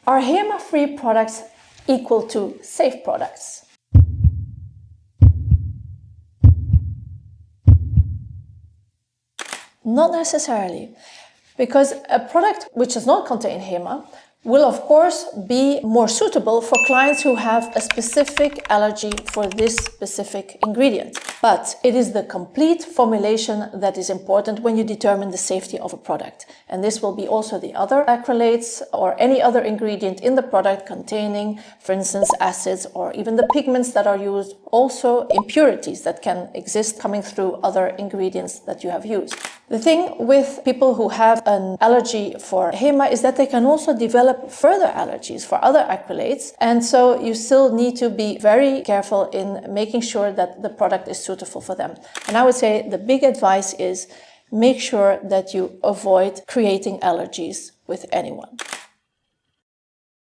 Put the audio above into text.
Are HEMA-free products equal to safe products? Not necessarily, because a product which does not contain HEMA will of course be more suitable for clients who have a specific allergy for this specific ingredient. But it is the complete formulation that is important when you determine the safety of a product. And this will be also the other acrylates or any other ingredient in the product containing, for instance, acids or even the pigments that are used, also impurities that can exist coming through other ingredients that you have used. The thing with people who have an allergy for HEMA is that they can also develop further allergies for other acrylates, and so you still need to be very careful in making sure that the product is suitable for them. And I would say the big advice is make sure that you avoid creating allergies with anyone.